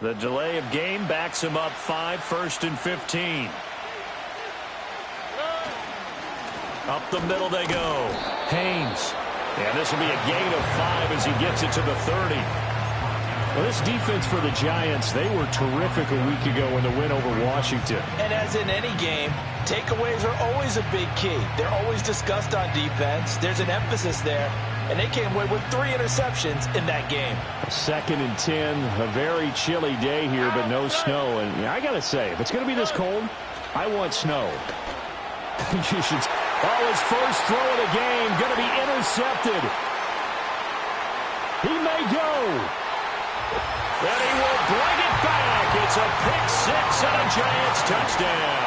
The delay of game backs him up 5, 1st and 15. Up the middle they go. Haynes. And this will be a gain of 5 as he gets it to the 30. Well, this defense for the Giants, they were terrific a week ago in the win over Washington. And as in any game, takeaways are always a big key. They're always discussed on defense. There's an emphasis there. And they came away with 3 interceptions in that game. 2nd and 10, a very chilly day here, but no snow. And I got to say, if it's going to be this cold, I want snow. You should. Oh, his first throw of the game going to be intercepted. He may go. And he will bring it back. It's a pick 6 and a Giants touchdown.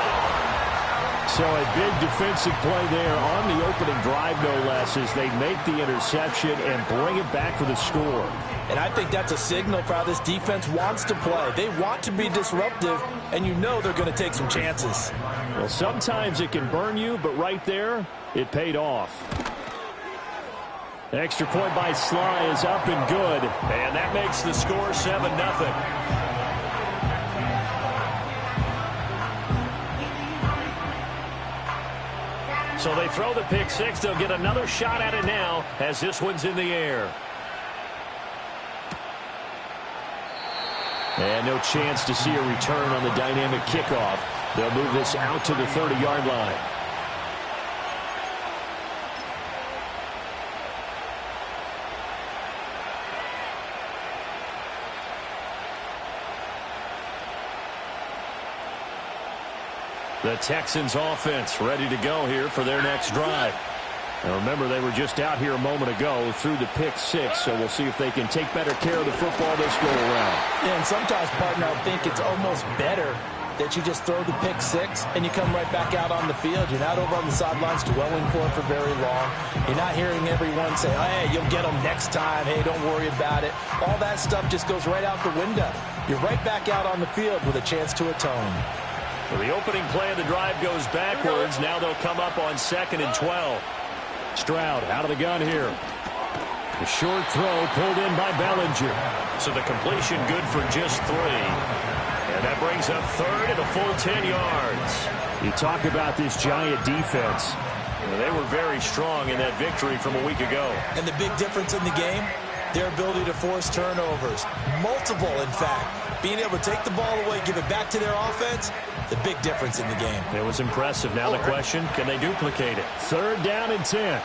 So a big defensive play there on the opening drive, no less, as they make the interception and bring it back for the score. And I think that's a signal for how this defense wants to play. They want to be disruptive, and you know they're going to take some chances. Well, sometimes it can burn you, but right there, it paid off. The extra point by Sly is up and good. And that makes the score 7-0. So they throw the pick 6. They'll get another shot at it now as this one's in the air. And no chance to see a return on the dynamic kickoff. They'll move this out to the 30-yard line. The Texans offense ready to go here for their next drive. And remember, they were just out here a moment ago through the pick 6, so we'll see if they can take better care of the football this go around. Yeah, and sometimes, partner, I think it's almost better that you just throw the pick 6 and you come right back out on the field. You're not over on the sidelines dwelling for it for very long. You're not hearing everyone say, hey, you'll get them next time. Hey, don't worry about it. All that stuff just goes right out the window. You're right back out on the field with a chance to atone. So the opening play of the drive goes backwards. Now they'll come up on 2nd and 12. Stroud out of the gun here. The short throw pulled in by Bellinger. So the completion good for just 3. And that brings up 3rd and a full 10 yards. You talk about this Giant defense. Well, they were very strong in that victory from a week ago. And the big difference in the game, their ability to force turnovers. Multiple, in fact. Being able to take the ball away, give it back to their offense, the big difference in the game. It was impressive. Now the question, can they duplicate it? 3rd down and 10.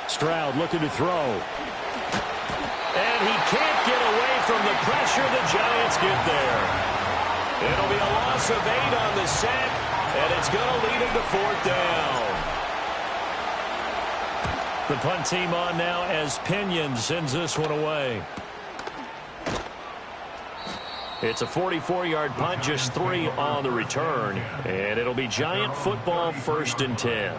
Stroud looking to throw. And he can't get away from the pressure. The Giants get there. It'll be a loss of 8 on the sack, and it's going to lead him to 4th down. The punt team on now as Pinion sends this one away. It's a 44-yard punt, just 3 on the return. And it'll be Giant football, 1st and 10.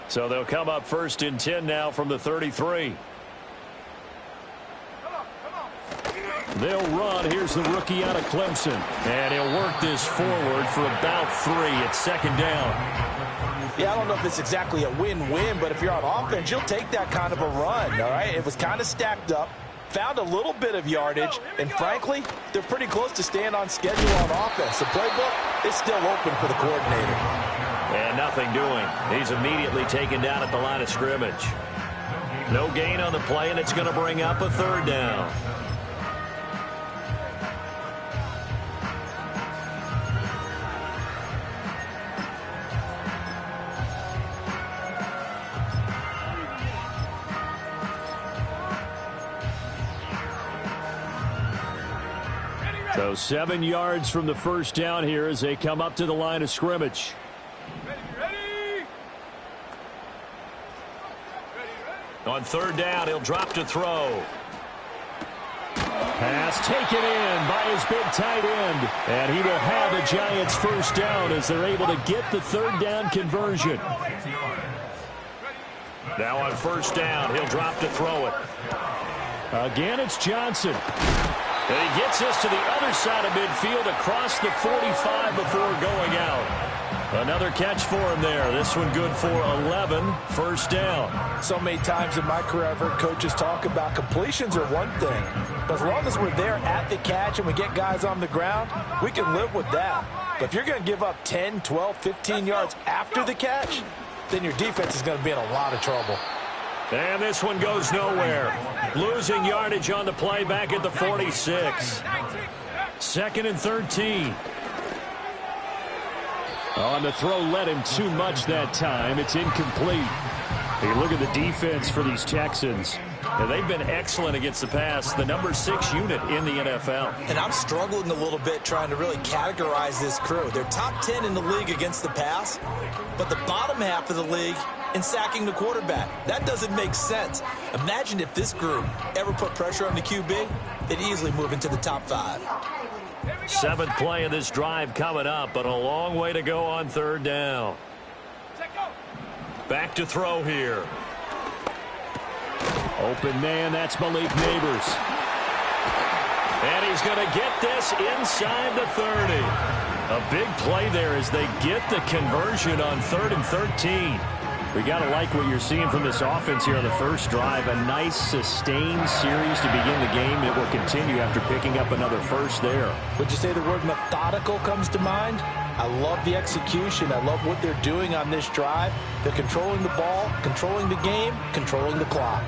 So they'll come up 1st and 10 now from the 33. They'll run. Here's the rookie out of Clemson. And he'll work this forward for about 3 at 2nd down. Yeah, I don't know if it's exactly a win-win, but if you're on offense, you'll take that kind of a run, all right? It was kind of stacked up, found a little bit of yardage, and frankly, they're pretty close to staying on schedule on offense. The playbook is still open for the coordinator. And nothing doing. He's immediately taken down at the line of scrimmage. No gain on the play, and it's going to bring up a 3rd down. So 7 yards from the 1st down here as they come up to the line of scrimmage. On 3rd down, he'll drop to throw. Pass taken in by his big tight end. And he will have the Giants' 1st down as they're able to get the 3rd down conversion. Now on 1st down, he'll drop to throw it. Again, it's Johnson. And he gets us to the other side of midfield across the 45 before going out. Another catch for him there. This one good for 11. First down. So many times in my career I've heard coaches talk about completions are one thing. But as long as we're there at the catch and we get guys on the ground, we can live with that. But if you're going to give up 10, 12, 15 yards after the catch, then your defense is going to be in a lot of trouble. And this one goes nowhere. Losing yardage on the play back at the 46. Second and 13. On the throw, led him too much that time. It's incomplete. You look at the defense for these Texans. And they've been excellent against the pass. The number 6 unit in the NFL. And I'm struggling a little bit trying to really categorize this crew. They're top 10 in the league against the pass, but the bottom half of the league in sacking the quarterback. That doesn't make sense. Imagine if this group ever put pressure on the QB, they'd easily move into the top 5. 7th play of this drive coming up, but a long way to go on third down. Back to throw here. Open man, that's Malik Neighbors. And he's going to get this inside the 30. A big play there as they get the conversion on 3rd and 13. We got to like what you're seeing from this offense here on the first drive. A nice sustained series to begin the game. It will continue after picking up another first there. Would you say the word methodical comes to mind? I love the execution. I love what they're doing on this drive. They're controlling the ball, controlling the game, controlling the clock.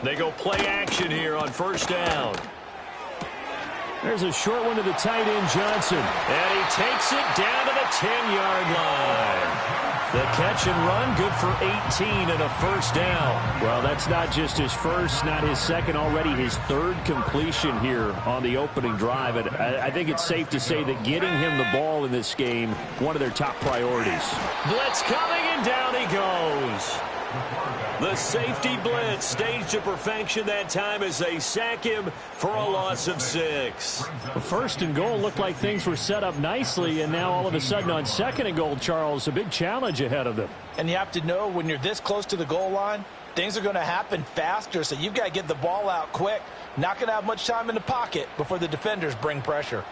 They go play action here on first down. There's a short one to the tight end, Johnson. And he takes it down to the 10-yard line. The catch and run, good for 18 and a first down. Well, that's not just his first, not his second, already his 3rd completion here on the opening drive. And I think it's safe to say that getting him the ball in this game, one of their top priorities. Blitz coming, and down he goes. The safety blitz staged to perfection that time as they sack him for a loss of 6. First and goal looked like things were set up nicely, and now all of a sudden on 2nd and goal, Charles, a big challenge ahead of them. And you have to know when you're this close to the goal line, things are going to happen faster, so you've got to get the ball out quick. Not going to have much time in the pocket before the defenders bring pressure.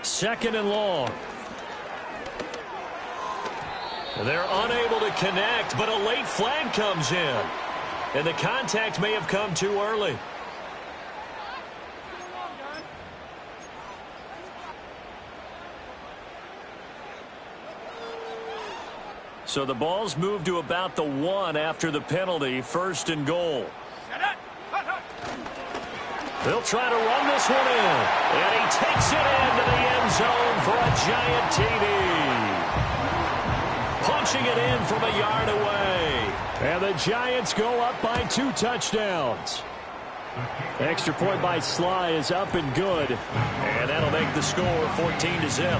Second and long. They're unable to connect, but a late flag comes in. And the contact may have come too early. So the ball's moved to about the 1 after the penalty. First and goal. They'll try to run this one in. And he takes it into the end zone for a giant TD. Punching it in from a yard away. And the Giants go up by 2 touchdowns. Extra point by Sly is up and good. And that'll make the score 14-0.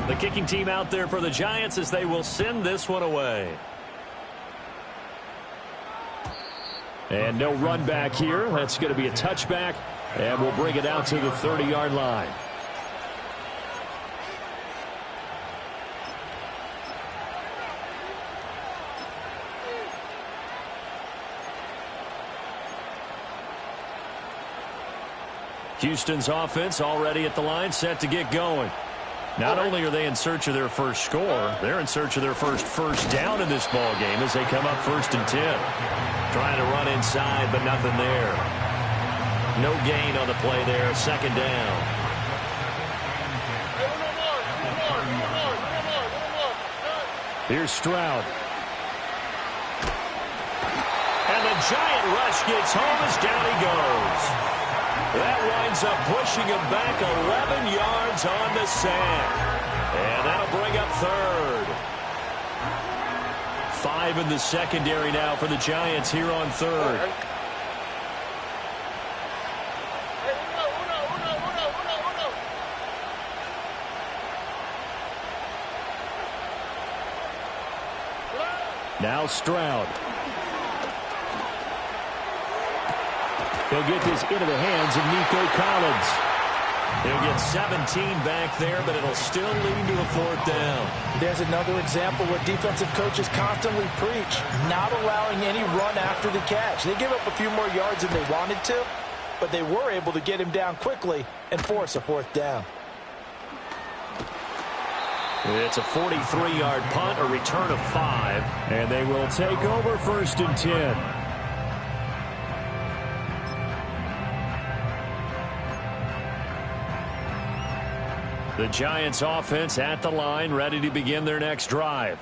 The kicking team out there for the Giants as they will send this one away. And no run back here. That's going to be a touchback. And we'll bring it out to the 30-yard line. Houston's offense already at the line, set to get going. Not only are they in search of their first score, they're in search of their first down in this ball game as they come up 1st and 10. Trying to run inside, but nothing there. No gain on the play there. 2nd down. Here's Stroud. And the giant rush gets home as down he goes. That winds up pushing him back 11 yards on the sack. And that'll bring up 3rd. 5 in the secondary now for the Giants here on 3rd. Now Stroud. He'll get this into the hands of Nico Collins. He'll get 17 back there, but it'll still lead to a 4th down. There's another example where defensive coaches constantly preach, not allowing any run after the catch. They gave up a few more yards than they wanted to, but they were able to get him down quickly and force a 4th down. It's a 43-yard punt, a return of 5, and they will take over 1st and 10. The Giants offense at the line, ready to begin their next drive.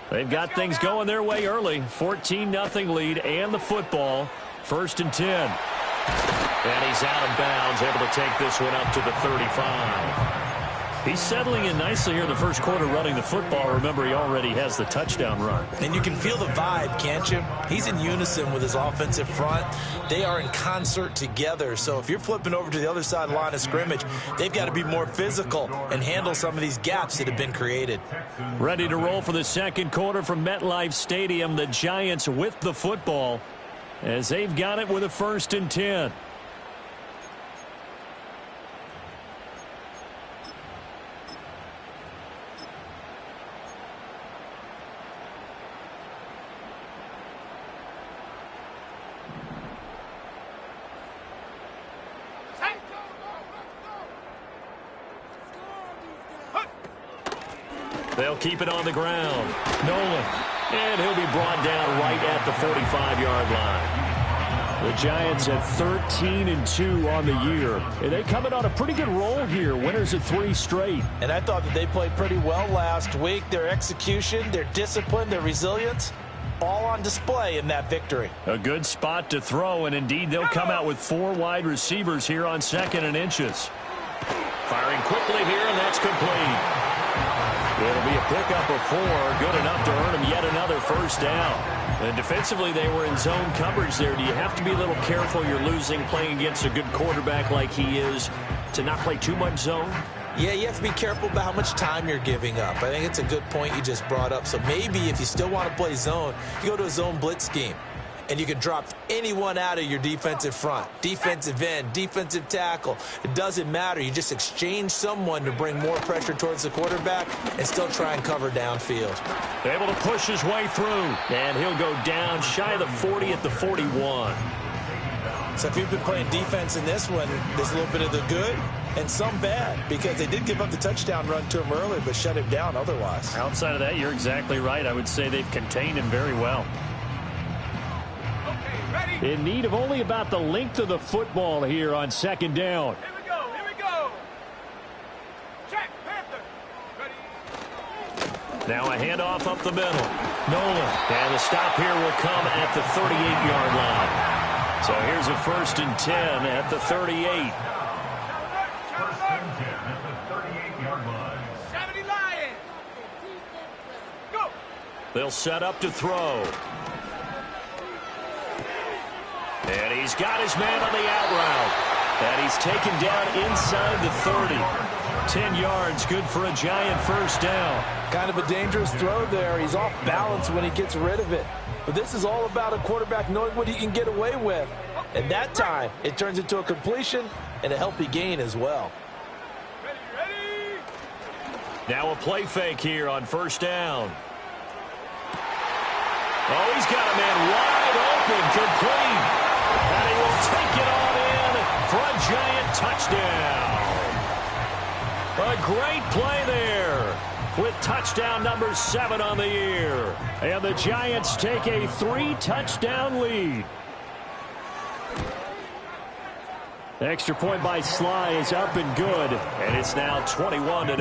They've got things going their way early. 14-0 lead and the football. 1st and 10. And he's out of bounds, able to take this one up to the 35. He's settling in nicely here in the first quarter running the football. Remember, he already has the touchdown run. And you can feel the vibe, can't you? He's in unison with his offensive front. They are in concert together. So if you're flipping over to the other side of the line of scrimmage, they've got to be more physical and handle some of these gaps that have been created. Ready to roll for the second quarter from MetLife Stadium. The Giants with the football as they've got it with a 1st and 10. They'll keep it on the ground. Nolan. And he'll be brought down right at the 45-yard line. The Giants at 13-2 on the year. And they coming on a pretty good roll here. Winners of 3 straight. And I thought that they played pretty well last week. Their execution, their discipline, their resilience, all on display in that victory. A good spot to throw, and indeed they'll come out with 4 wide receivers here on 2nd and inches. Firing quickly here, and that's complete. It'll be a pickup of 4, good enough to earn him yet another 1st down. And defensively, they were in zone coverage there. Do you have to be a little careful you're losing playing against a good quarterback like he is to not play too much zone? Yeah, you have to be careful about how much time you're giving up. I think it's a good point you just brought up. So maybe if you still want to play zone, you go to a zone blitz scheme. And you can drop anyone out of your defensive front. Defensive end, defensive tackle. It doesn't matter. You just exchange someone to bring more pressure towards the quarterback and still try and cover downfield. Able to push his way through. And he'll go down shy of the 40 at the 41. So if you've been playing defense in this one, there's a little bit of the good and some bad, because they did give up the touchdown run to him earlier but shut him down otherwise. Outside of that, you're exactly right. I would say they've contained him very well. In need of only about the length of the football here on 2nd down. Here we go. Check, Panther. Ready. Now a handoff up the middle. Nolan. And the stop here will come at the 38-yard line. So here's a 1st and 10 at the 38. 70 Lions. Go. They'll set up to throw. And he's got his man on the out route. And he's taken down inside the 30. 10 yards, good for a Giant 1st down. Kind of a dangerous throw there. He's off balance when he gets rid of it. But this is all about a quarterback knowing what he can get away with. And that time, it turns into a completion and a healthy gain as well. Ready. Now a play fake here on 1st down. Oh, he's got a man wide open, complete. And he will take it on in for a Giant touchdown. A great play there with touchdown number 7 on the year. And the Giants take a 3-touchdown lead. The extra point by Sly is up and good. And it's now 21-0.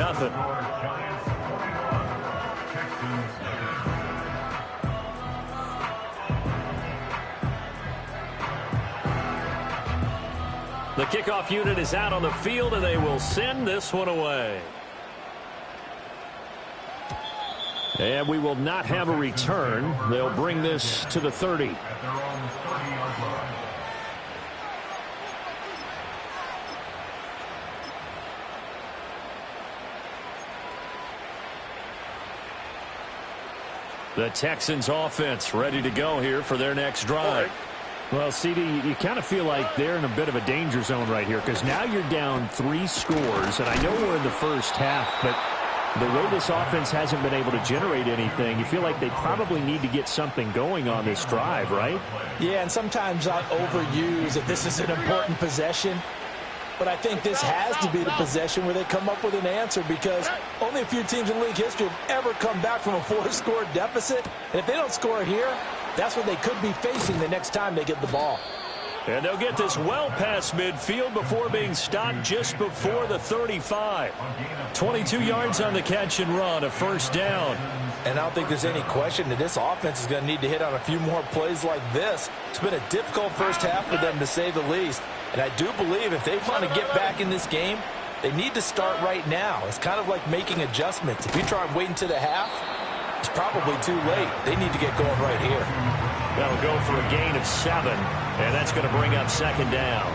The kickoff unit is out on the field, and they will send this one away. And we will not have a return. They'll bring this to the 30. The Texans offense ready to go here for their next drive. Well, CD, you kind of feel like they're in a bit of a danger zone right here because now you're down 3 scores, and I know we're in the first half, but the way this offense hasn't been able to generate anything, you feel like they probably need to get something going on this drive, right? Yeah, and sometimes I overuse that this is an important possession. But I think this has to be the possession where they come up with an answer because only a few teams in league history have ever come back from a 4-score deficit. And if they don't score here, that's what they could be facing the next time they get the ball. And they'll get this well past midfield before being stopped just before the 35. 22 yards on the catch and run, a first down. And I don't think there's any question that this offense is going to need to hit on a few more plays like this. It's been a difficult first half for them, to say the least. And I do believe if they want to get back in this game, they need to start right now. It's kind of like making adjustments. If you try and wait until the half, it's probably too late. They need to get going right here. That'll go for a gain of 7, and that's going to bring up second down.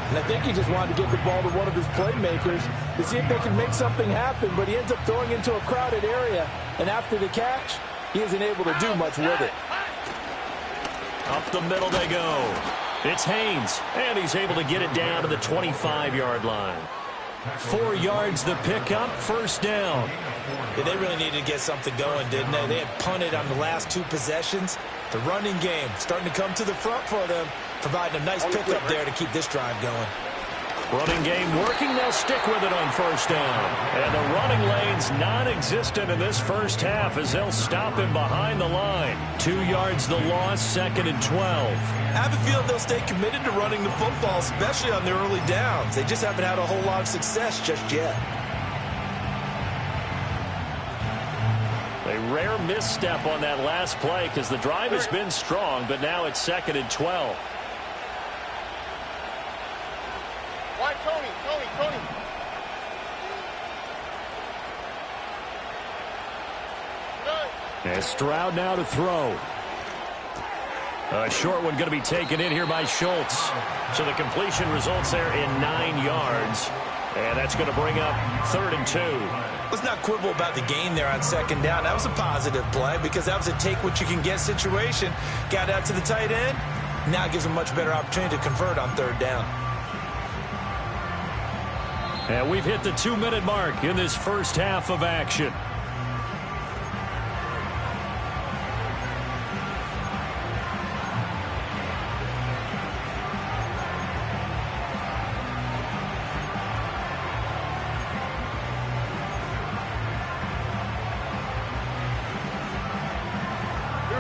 And I think he just wanted to get the ball to one of his playmakers to see if they can make something happen, but he ends up throwing into a crowded area, and after the catch, he isn't able to do much with it. Up the middle they go. It's Haynes, and he's able to get it down to the 25-yard line. 4 yards the pickup, first down. Yeah, they really needed to get something going, didn't they? They had punted on the last 2 possessions. The running game starting to come to the front for them, providing a nice pickup there to keep this drive going. Running game working. They'll stick with it on first down. And the running lane's non-existent in this first half as they'll stop him behind the line. 2 yards the loss, second and 12. I have a feeling they'll stay committed to running the football, especially on their early downs. They just haven't had a whole lot of success just yet. A rare misstep on that last play because the drive has been strong, but now it's second and 12. Why, Tony? And Stroud now to throw. A short one going to be taken in here by Schultz. So the completion results there in 9 yards. And that's going to bring up third and 2. Let's not quibble about the gain there on second down. That was a positive play because that was a take-what-you-can-get situation. Got out to the tight end. Now it gives them a much better opportunity to convert on third down. And we've hit the 2-minute mark in this first half of action.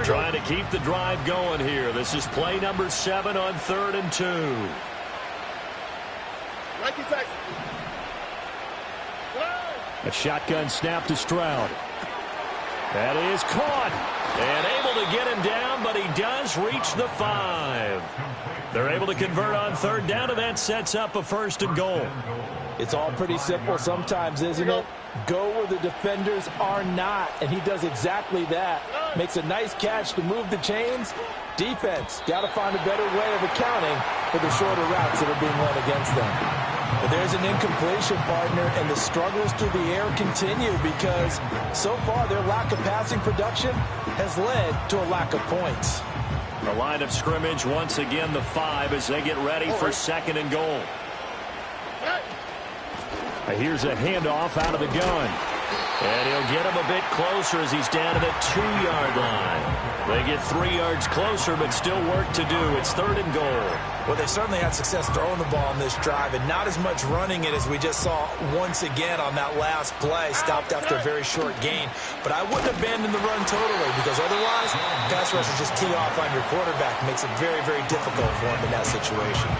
Trying to keep the drive going here. This is play number 7 on third and 2. A shotgun snap to Stroud. That is caught. And able to get him down, but he does reach the 5. They're able to convert on third down, and that sets up a first and goal. It's all pretty simple sometimes, isn't it? Go where the defenders are not, and he does exactly that. Makes a nice catch to move the chains. Defense, got to find a better way of accounting for the shorter routes that are being run against them. But there's an incompletion, partner, and the struggles through the air continue because so far their lack of passing production has led to a lack of points. The line of scrimmage, once again, the 5 as they get ready for second and goal. Here's a handoff out of the gun. And he'll get him a bit closer as he's down to the 2-yard line. They get 3 yards closer, but still work to do. It's third and goal. Well, they certainly had success throwing the ball on this drive and not as much running it as we just saw once again on that last play, stopped after a very short gain. But I wouldn't abandon the run totally because otherwise, pass rushers just tee off on your quarterback. It makes it very, very difficult for him in that situation.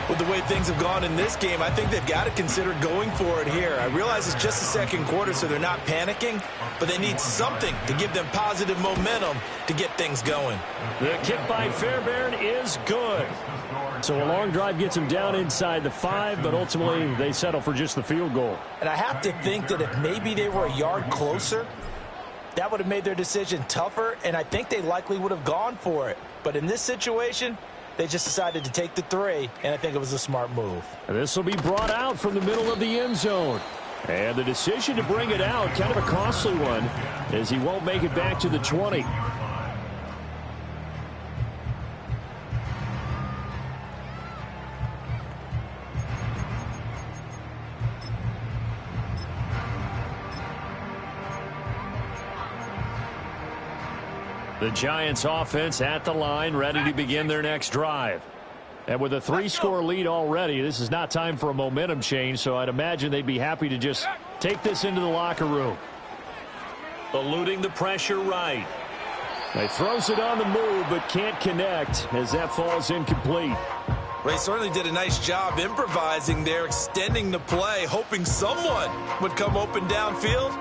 With the way things have gone in this game, I think they've got to consider going for it here. I realize it's just the second quarter, so they're not panicking, but they need something to give them positive momentum to get things going. The kick by Fairbairn is good. So a long drive gets them down inside the 5, but ultimately they settle for just the field goal. And I have to think that if maybe they were a yard closer, that would have made their decision tougher, and I think they likely would have gone for it. But in this situation, they just decided to take the 3, and I think it was a smart move. This will be brought out from the middle of the end zone. And the decision to bring it out, kind of a costly one, as he won't make it back to the 20. The Giants offense at the line, ready to begin their next drive. And with a 3-score lead already, this is not time for a momentum change, so I'd imagine they'd be happy to just take this into the locker room. Eluding the pressure right. He throws it on the move, but can't connect as that falls incomplete. Well, he certainly did a nice job improvising there, extending the play, hoping someone would come open downfield,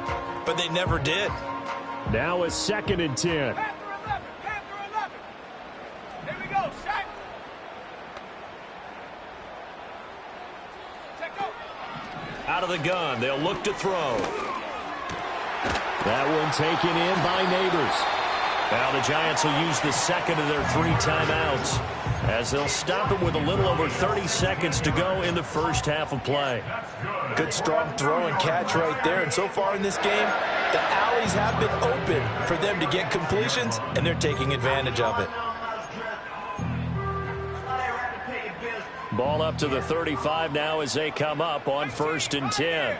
but they never did. Now a 2nd and 10. Out of the gun, they'll look to throw. That one taken in by Neighbors. Now the Giants will use the second of their 3 timeouts as they'll stop it with a little over 30 seconds to go in the first half of play. Good strong throw and catch right there. And so far in this game, the alleys have been open for them to get completions, and they're taking advantage of it. Ball up to the 35 now as they come up on 1st and 10.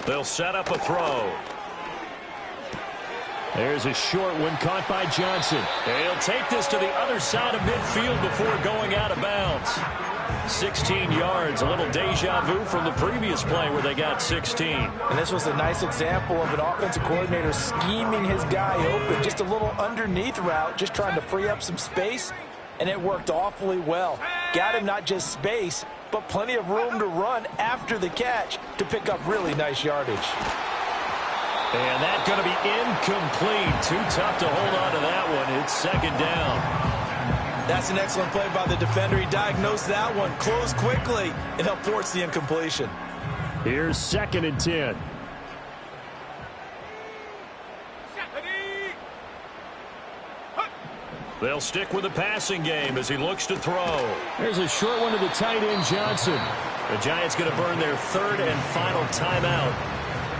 They'll set up a throw. There's a short one caught by Johnson. He'll take this to the other side of midfield before going out of bounds. 16 yards, a little deja vu from the previous play where they got 16. And this was a nice example of an offensive coordinator scheming his guy open. Just a little underneath route, just trying to free up some space, and it worked awfully well. Got him not just space, but plenty of room to run after the catch to pick up really nice yardage. And that's going to be incomplete. Too tough to hold on to that one. It's 2nd down. That's an excellent play by the defender. He diagnosed that one, closed quickly, and helped force the incompletion. Here's 2nd and 10. They'll stick with the passing game as he looks to throw. There's a short one to the tight end, Johnson. The Giants going to burn their 3rd and final timeout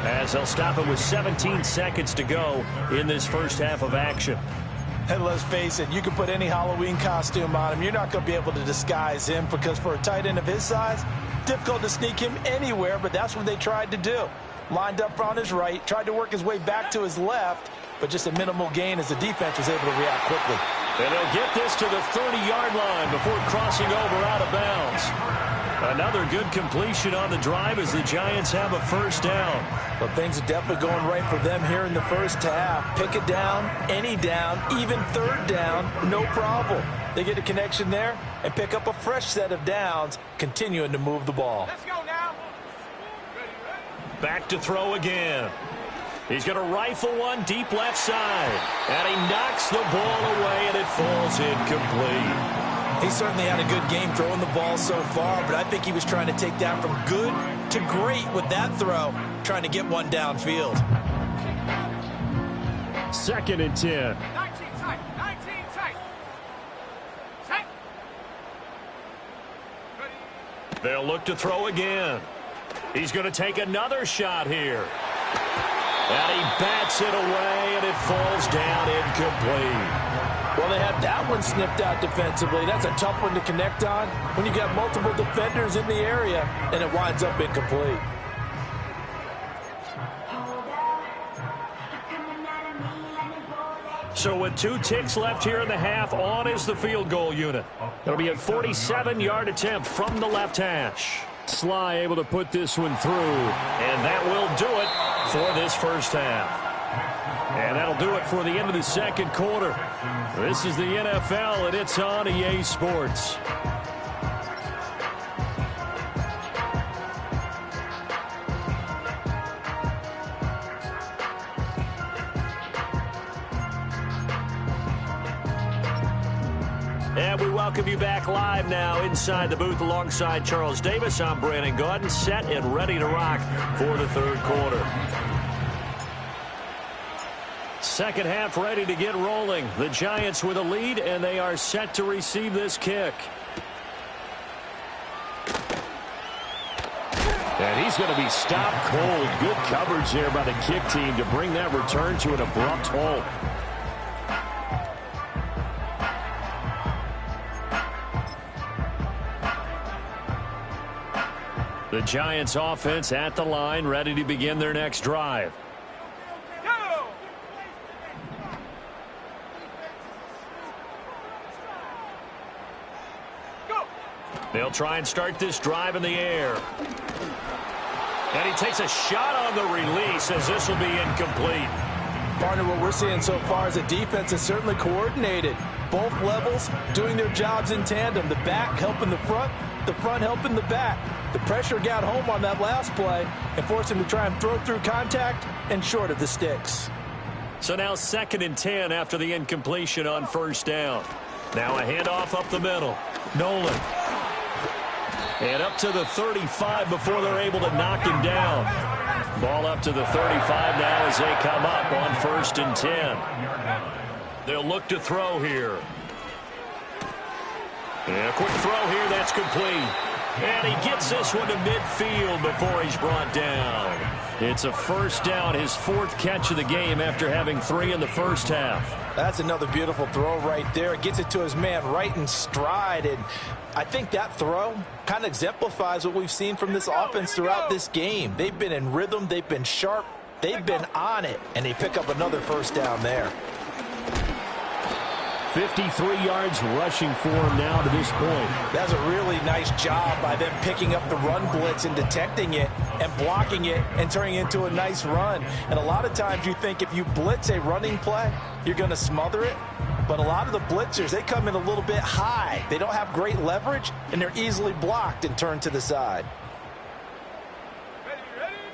as they'll stop it with 17 seconds to go in this first half of action. And let's face it, you can put any Halloween costume on him. You're not going to be able to disguise him because for a tight end of his size, difficult to sneak him anywhere, but that's what they tried to do. Lined up on his right, tried to work his way back to his left, but just a minimal gain as the defense was able to react quickly. And they'll get this to the 30-yard line before crossing over out of bounds. Another good completion on the drive as the Giants have a 1st down. But things are definitely going right for them here in the first half. Pick a down, any down, even 3rd down, no problem. They get a connection there and pick up a fresh set of downs, continuing to move the ball. Let's go now. Back to throw again. He's going to rifle one deep left side. And he knocks the ball away, and it falls incomplete. He certainly had a good game throwing the ball so far, but I think he was trying to take that from good to great with that throw, trying to get one downfield. 2nd and 10. 19 tight. 19 tight. Set. They'll look to throw again. He's going to take another shot here. And he bats it away, and it falls down incomplete. Well, they had that one snipped out defensively. That's a tough one to connect on when you got multiple defenders in the area, and it winds up incomplete. So with 2 ticks left here in the half, on is the field goal unit. It'll be a 47-yard attempt from the left hash. Sly able to put this one through. And that will do it for this first half. And that'll do it for the end of the 2nd quarter. This is the NFL, and it's on EA Sports. And we welcome you back live now inside the booth alongside Charles Davis. I'm Brandon Gaudin, set and ready to rock for the 3rd quarter. Second half ready to get rolling. The Giants with a lead, and they are set to receive this kick. And he's going to be stopped cold. Good coverage there by the kick team to bring that return to an abrupt halt. The Giants offense at the line, ready to begin their next drive. They'll try and start this drive in the air. And he takes a shot on the release as this will be incomplete. Partner, what we're seeing so far is a defense is certainly coordinated. Both levels doing their jobs in tandem. The back helping the front helping the back. The pressure got home on that last play and forced him to try and throw through contact and short of the sticks. So now 2nd and 10 after the incompletion on first down. Now a handoff up the middle. Nolan. And up to the 35 before they're able to knock him down. Ball up to the 35 now as they come up on 1st and 10. They'll look to throw here. And a quick throw here, that's complete. And he gets this one to midfield before he's brought down. It's a first down, his 4th catch of the game after having 3 in the first half. That's another beautiful throw right there. Gets it to his man right in stride. And I think that throw kind of exemplifies what we've seen from this offense throughout this game. They've been in rhythm. They've been sharp. They've been on it. And they pick up another first down there. 53 yards rushing for him now to this point. That's a really nice job by them picking up the run blitz and detecting it and blocking it and turning it into a nice run. And a lot of times you think if you blitz a running play, you're going to smother it. But a lot of the blitzers, they come in a little bit high. They don't have great leverage, and they're easily blocked and turned to the side.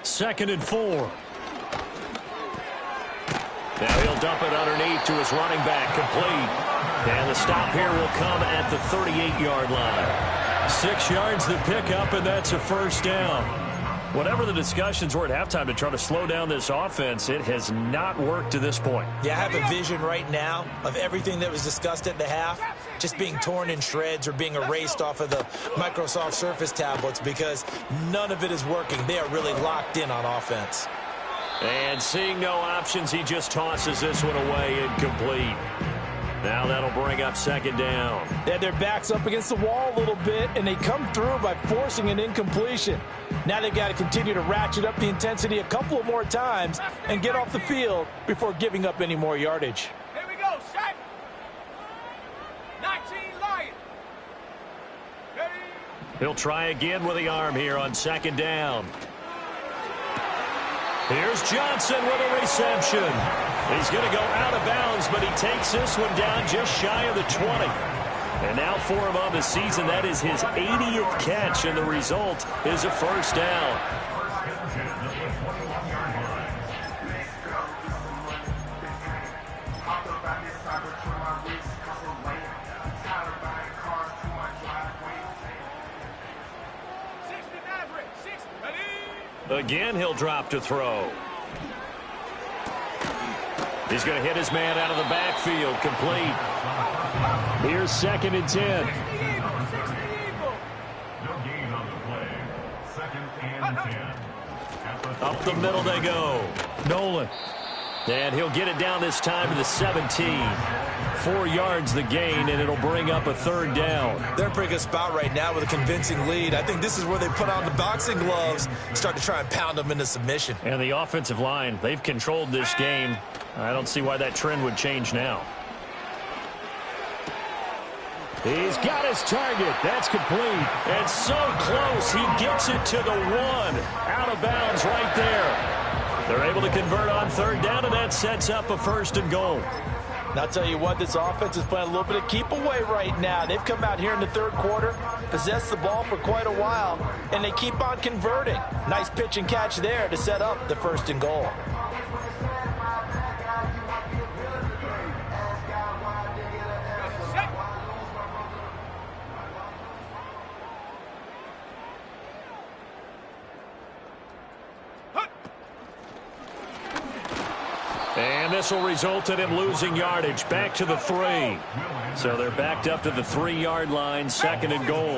2nd and 4. Now he'll dump it underneath to his running back, complete. And the stop here will come at the 38-yard line. 6 yards to pick up, and that's a first down. Whatever the discussions were at halftime to try to slow down this offense, it has not worked to this point. Yeah, I have a vision right now of everything that was discussed at the half just being torn in shreds or being erased off of the Microsoft Surface tablets because none of it is working. They are really locked in on offense. And seeing no options, he just tosses this one away, incomplete. Now that'll bring up 2nd down. They had their backs up against the wall a little bit, and they come through by forcing an incompletion. Now they've got to continue to ratchet up the intensity a couple of more times and get off the field before giving up any more yardage. Here we go, set. 19 Lions. Ready. He'll try again with the arm here on 2nd down. Here's Johnson with a reception. He's going to go out of bounds, but he takes this one down just shy of the 20. And now for him on the season, that is his 80th catch, and the result is a first down. Again, he'll drop to throw. He's going to hit his man out of the backfield, complete. Here's 2nd and 10. Up the middle they go. Nolan. And he'll get it down this time to the 17. 4 yards the gain, and it'll bring up a 3rd down. They're in a pretty good spot right now with a convincing lead. I think this is where they put on the boxing gloves, start to try and pound them into submission. And the offensive line, they've controlled this game. I don't see why that trend would change now. He's got his target. That's complete. And so close. He gets it to the 1. Out of bounds right there. They're able to convert on 3rd down, and that sets up a 1st and goal. And I'll tell you what, this offense is playing a little bit of keep away right now. They've come out here in the 3rd quarter, possessed the ball for quite a while, and they keep on converting. Nice pitch and catch there to set up the 1st and goal. And this will result in him losing yardage back to the 3. So they're backed up to the 3-yard line, 2nd and goal.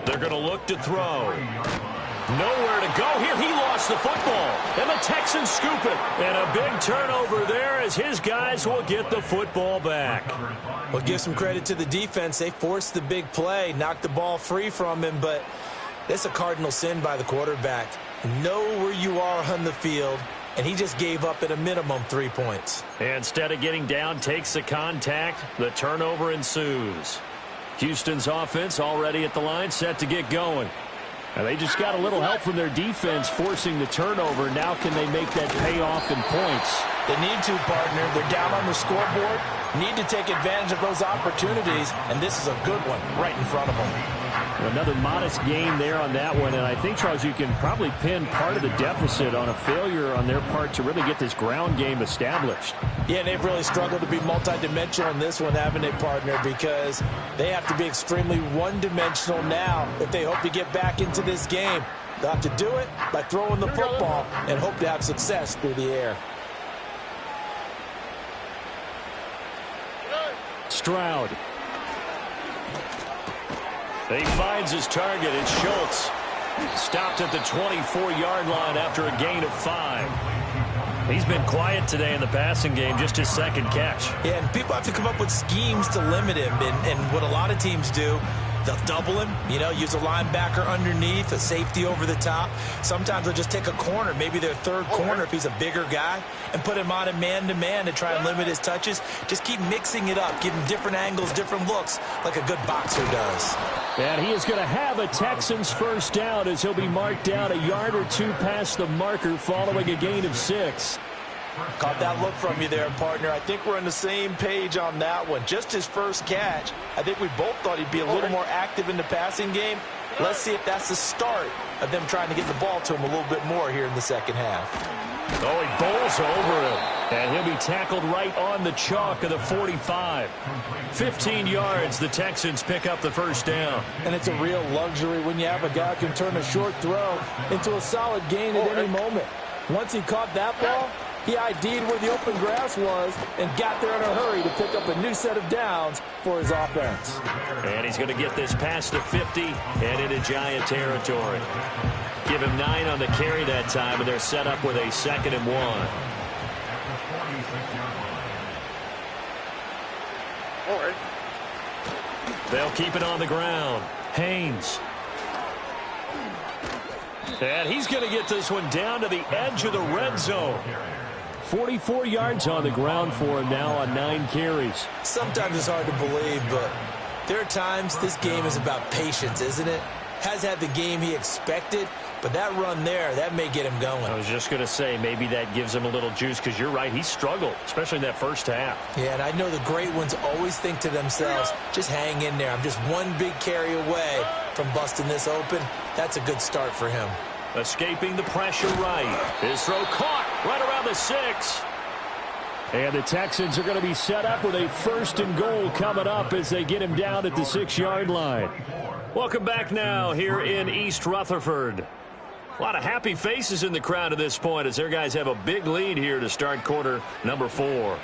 They're They're going to look to throw. Nowhere to go here. He lost the football. And the Texans scoop it. And a big turnover there as his guys will get the football back. Well, give some credit to the defense. They forced the big play, knocked the ball free from him, but it's a cardinal sin by the quarterback. Know where you are on the field, and he just gave up at a minimum 3 points. Instead of getting down, takes the contact. The turnover ensues. Houston's offense already at the line, set to get going. And they just got a little help from their defense forcing the turnover. Now can they make that pay off in points? They need to, partner. They're down on the scoreboard. Need to take advantage of those opportunities, and this is a good one right in front of them. Another modest gain there on that one, and I think, Charles, you can probably pin part of the deficit on a failure on their part to really get this ground game established. Yeah, and they've really struggled to be multidimensional in this one, haven't they, partner, because they have to be extremely one-dimensional now if they hope to get back into this game. They'll have to do it by throwing the football and hope to have success through the air. Stroud. He finds his target. It's Schultz. Stopped at the 24-yard line after a gain of 5. He's been quiet today in the passing game, just his second catch. Yeah, and people have to come up with schemes to limit him. And what a lot of teams do, they'll double him, use a linebacker underneath, a safety over the top. Sometimes they'll just take a corner, maybe their third corner if he's a bigger guy, and put him on a man-to-man to try and limit his touches. Just keep mixing it up, give him different angles, different looks, like a good boxer does. And he is going to have a Texans first down as he'll be marked down a yard or two past the marker following a gain of 6. Caught that look from you there, partner. I think we're on the same page on that one. Just his first catch. I think we both thought he'd be a little more active in the passing game. Let's see if that's the start of them trying to get the ball to him a little bit more here in the second half. Oh, he bowls over him. And he'll be tackled right on the chalk of the 45. 15 yards, the Texans pick up the first down. And it's a real luxury when you have a guy who can turn a short throw into a solid gain at any moment. Once he caught that ball, he ID'd where the open grass was and got there in a hurry to pick up a new set of downs for his offense. And he's going to get this past the 50 and into Giant territory. Give him 9 on the carry that time, and they're set up with a 2nd and 1. They'll keep it on the ground. Haynes. And he's going to get this one down to the edge of the red zone. 44 yards on the ground for him now on 9 carries. Sometimes it's hard to believe, but there are times this game is about patience, isn't it? Has had the game he expected, but that run there, that may get him going. I was just going to say, maybe that gives him a little juice, because you're right, he struggled, especially in that first half. Yeah, and I know the great ones always think to themselves, just hang in there. I'm just one big carry away from busting this open. That's a good start for him. Escaping the pressure right. His throw caught right around the 6. And the Texans are going to be set up with a 1st and goal coming up as they get him down at the 6-yard line. Welcome back now here in East Rutherford. A lot of happy faces in the crowd at this point as their guys have a big lead here to start quarter number 4.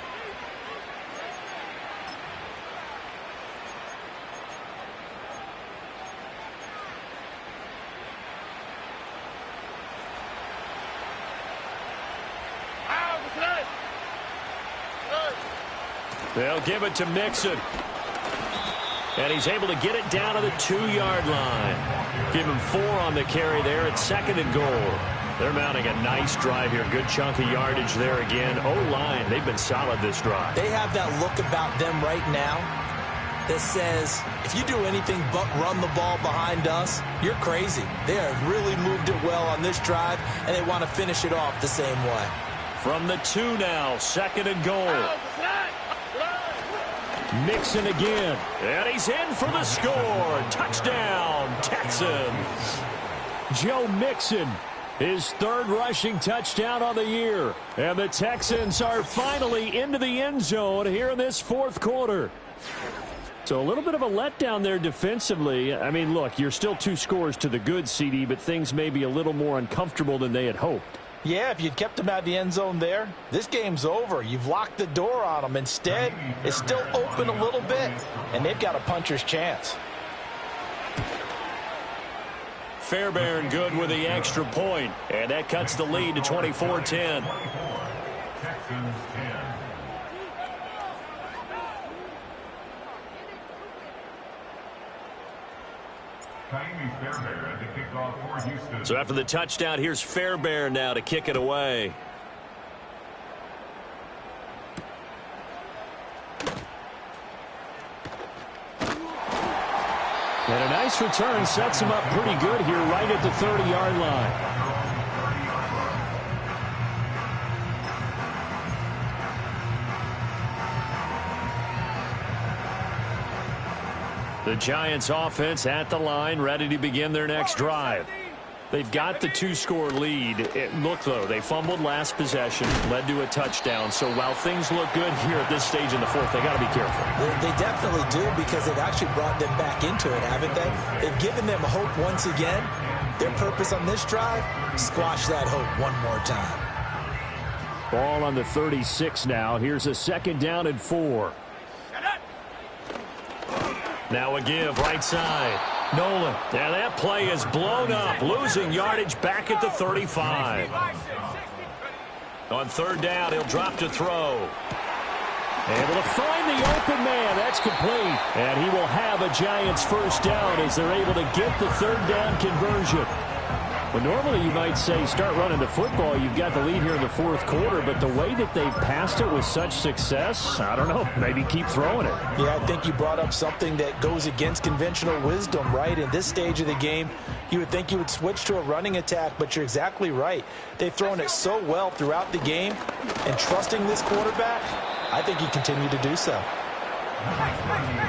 They'll give it to Mixon. And he's able to get it down to the 2-yard line. Give him 4 on the carry there. It's 2nd and goal. They're mounting a nice drive here. Good chunk of yardage there again. O-line, they've been solid this drive. They have that look about them right now that says, if you do anything but run the ball behind us, you're crazy. They have really moved it well on this drive, and they want to finish it off the same way. From the 2 now, 2nd and goal. Mixon again. And he's in for the score. Touchdown, Texans. Joe Mixon, his 3rd rushing touchdown on the year. And the Texans are finally into the end zone here in this 4th quarter. So a little bit of a letdown there defensively. I mean, look, you're still 2 scores to the good, CD, but things may be a little more uncomfortable than they had hoped. Yeah, if you'd kept them out of the end zone there, this game's over. You've locked the door on them. Instead, it's still open a little bit, and they've got a puncher's chance. Fairbairn good with the extra point, and that cuts the lead to 24-10. So after the touchdown, here's Fairbairn now to kick it away. And a nice return sets him up pretty good here right at the 30-yard line. The Giants offense at the line, ready to begin their next drive. They've got the 2-score lead. Look, though, they fumbled last possession, led to a touchdown. So while things look good here at this stage in the fourth, they got to be careful. They definitely do, because they've actually brought them back into it, haven't they? They've given them hope once again. Their purpose on this drive, squash that hope one more time. Ball on the 36 now. Here's a 2nd down and 4. Now a give right side. Nolan. Now that play is blown up, losing yardage back at the 35. On 3rd down, he'll drop to throw. Able to find the open man. That's complete. And he will have a Giants 1st down as they're able to get the 3rd down conversion. Well, normally you might say start running the football. You've got the lead here in the 4th quarter, but the way that they've passed it with such success, I don't know, maybe keep throwing it. Yeah, I think you brought up something that goes against conventional wisdom, right? In this stage of the game, you would think you would switch to a running attack, but you're exactly right. They've thrown it so well throughout the game, and trusting this quarterback, I think he continued to do so.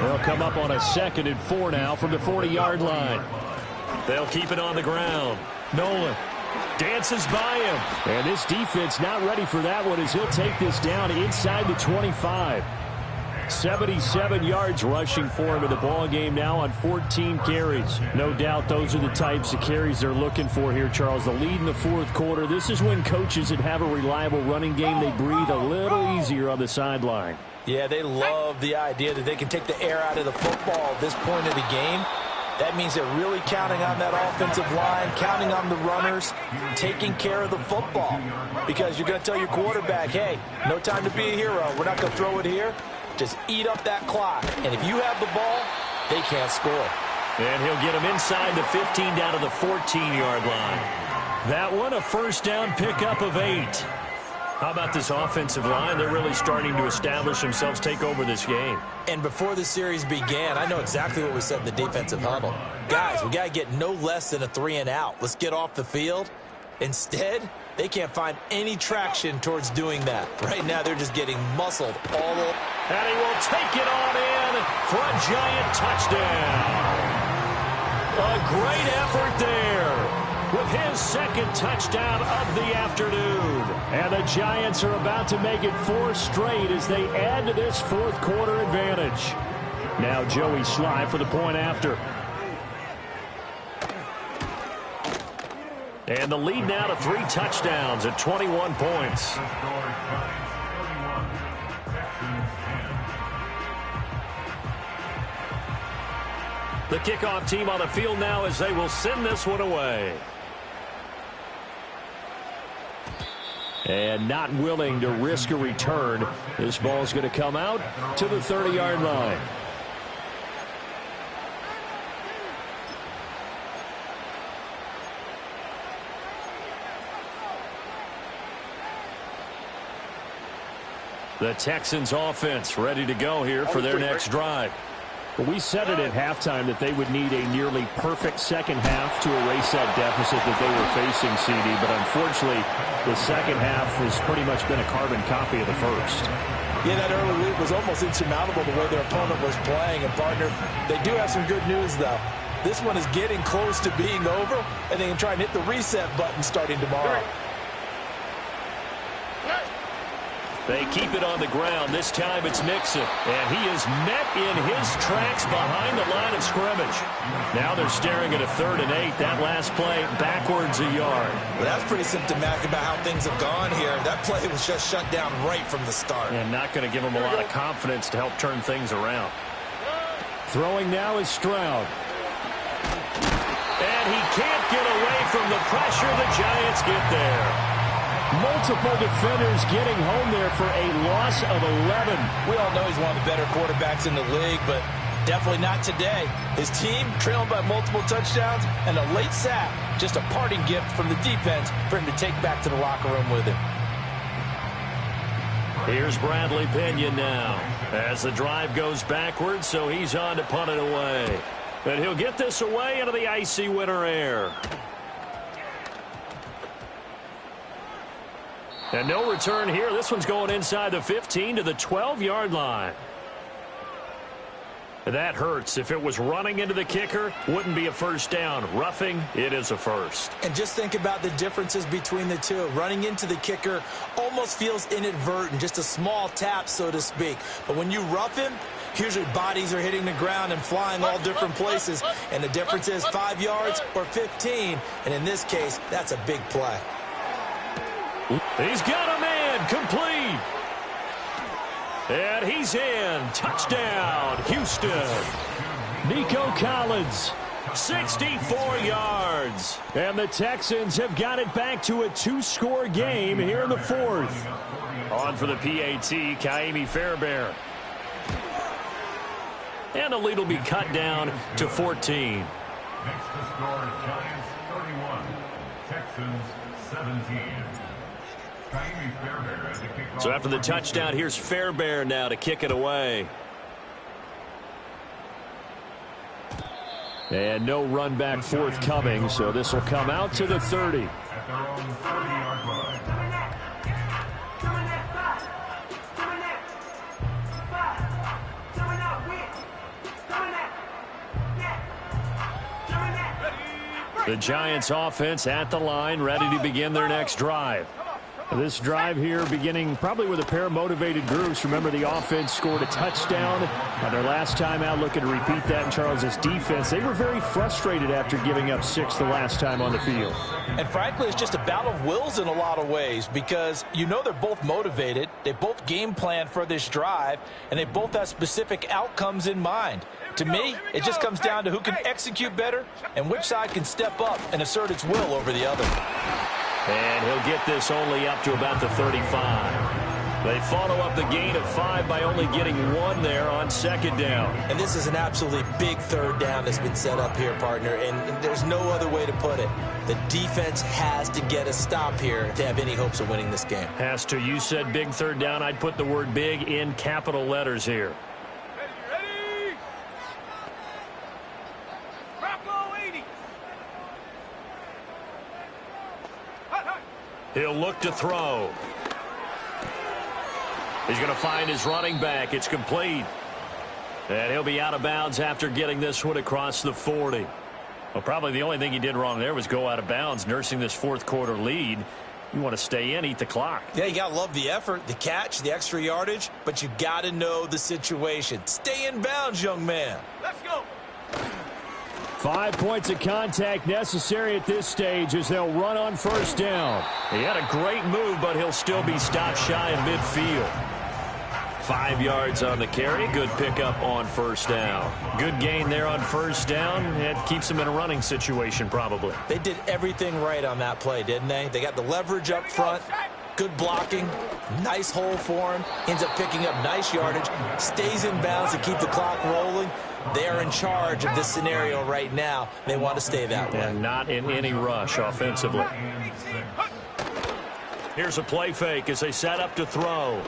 They'll come up on a 2nd and 4 now from the 40-yard line. They'll keep it on the ground. Nolan dances by him. And this defense not ready for that one as he'll take this down inside the 25. 77 yards rushing for him in the ball game now on 14 carries. No doubt those are the types of carries they're looking for here, Charles. The lead in the 4th quarter. This is when coaches that have a reliable running game, they breathe a little easier on the sideline. Yeah, they love the idea that they can take the air out of the football at this point of the game. That means they're really counting on that offensive line, counting on the runners, taking care of the football. Because you're going to tell your quarterback, hey, no time to be a hero. We're not going to throw it here. Just eat up that clock. And if you have the ball, they can't score. And he'll get him inside the 15 down to the 14-yard line. That one, a 1st down pickup of 8. How about this offensive line? They're really starting to establish themselves, take over this game. And before the series began, I know exactly what we said in the defensive huddle. Guys, we got to get no less than a 3 and out. Let's get off the field. Instead, they can't find any traction towards doing that. Right now, they're just getting muscled all over. And he will take it on in for a Giant touchdown. A great effort there with his 2nd touchdown of the afternoon. And the Giants are about to make it 4 straight as they add to this 4th quarter advantage. Now Joey Sly for the point after. And the lead now to 3 touchdowns at 21 points. The kickoff team on the field now as they will send this one away. And not willing to risk a return. This ball is going to come out to the 30-yard line. The Texans offense ready to go here for their next drive. Well, we said it at halftime that they would need a nearly perfect 2nd half to erase that deficit that they were facing, CD. But unfortunately, the 2nd half has pretty much been a carbon copy of the 1st. Yeah, that early lead was almost insurmountable the way their opponent was playing. And, partner, they do have some good news, though. This one is getting close to being over, and they can try and hit the reset button starting tomorrow. They keep it on the ground. This time it's Mixon. And he is met in his tracks behind the line of scrimmage. Now they're staring at a 3rd and 8. That last play backwards a yard. Well, that's pretty symptomatic about how things have gone here. That play was just shut down right from the start. And not going to give them a lot of confidence to help turn things around. Throwing now is Stroud. And he can't get away from the pressure. The Giants get there. Multiple defenders getting home there for a loss of 11. We all know he's one of the better quarterbacks in the league, but definitely not today. His team trailing by multiple touchdowns and a late sack. Just a parting gift from the defense for him to take back to the locker room with him. Here's Bradley Pinion now as the drive goes backwards, so he's on to punt it away. And he'll get this away into the icy winter air. And no return here. This one's going inside the 15 to the 12-yard line. That hurts. If it was running into the kicker, wouldn't be a first down. Roughing, it is a first. And just think about the differences between the two. Running into the kicker almost feels inadvertent, just a small tap, so to speak. But when you rough him, usually bodies are hitting the ground and flying all different places. And the difference is 5 yards or 15. And in this case, that's a big play. He's got a man, complete. And he's in. Touchdown, Houston. Nico Collins. 64 yards. And the Texans have got it back to a 2-score game here in the fourth. On for the PAT, Ka'imi Fairbairn. And the lead will be cut down to 14. Next to score, Giants 31, Texans 17. So after the touchdown, here's Fairbairn now to kick it away. And no run back forthcoming, so this will come out to the 30. At their own 30-yard line. The Giants offense at the line, ready to begin their next drive. This drive here beginning probably with a pair of motivated groups. Remember, the offense scored a touchdown on their last time out, looking to repeat that in Charles's defense. They were very frustrated after giving up 6 the last time on the field. And frankly, it's just a battle of wills in a lot of ways because you know they're both motivated. They both game plan for this drive, and they both have specific outcomes in mind. To me, it just comes down to who can execute better and which side can step up and assert its will over the other. And he'll get this only up to about the 35. They follow up the gain of 5 by only getting 1 there on second down. And this is an absolutely big third down that's been set up here, partner, and there's no other way to put it. The defense has to get a stop here to have any hopes of winning this game. Has to. You said big third down. I'd put the word big in capital letters here. Ready? Bravo 80. He'll look to throw. He's going to find his running back. It's complete. And he'll be out of bounds after getting this one across the 40. Well, probably the only thing he did wrong there was go out of bounds, nursing this fourth quarter lead. You want to stay in, eat the clock. Yeah, you got to love the effort, the catch, the extra yardage, but you got to know the situation. Stay in bounds, young man. Let's go. 5 points of contact necessary at this stage as they'll run on first down. He had a great move, but he'll still be stopped shy of midfield. 5 yards on the carry. Good pickup on first down. Good gain there on first down. It keeps him in a running situation probably. They did everything right on that play, didn't they? They got the leverage up front. Good blocking. Nice hole for him. Ends up picking up nice yardage. Stays in bounds to keep the clock rolling. They're in charge of this scenario right now. They want to stay that way. And not in any rush offensively. Here's a play fake as they set up to throw.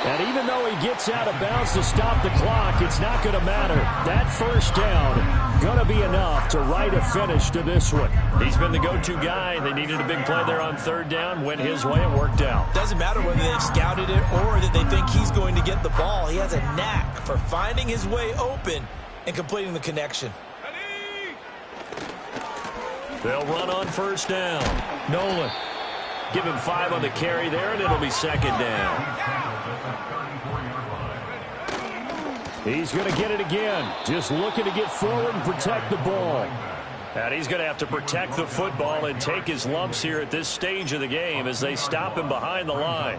And even though he gets out of bounds to stop the clock, it's not going to matter. That first down going to be enough to write a finish to this one. He's been the go-to guy. They needed a big play there on third down. Went his way. It worked out. Doesn't matter whether they've scouted it or that they think he's going to get the ball. He has a knack for finding his way open and completing the connection. They'll run on first down. Nolan. Give him 5 on the carry there, and it'll be second down. He's going to get it again. Just looking to get forward and protect the ball. And he's going to have to protect the football and take his lumps here at this stage of the game as they stop him behind the line.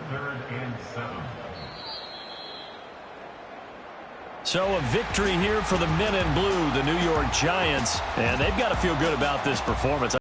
So a victory here for the men in blue, the New York Giants, and they've got to feel good about this performance.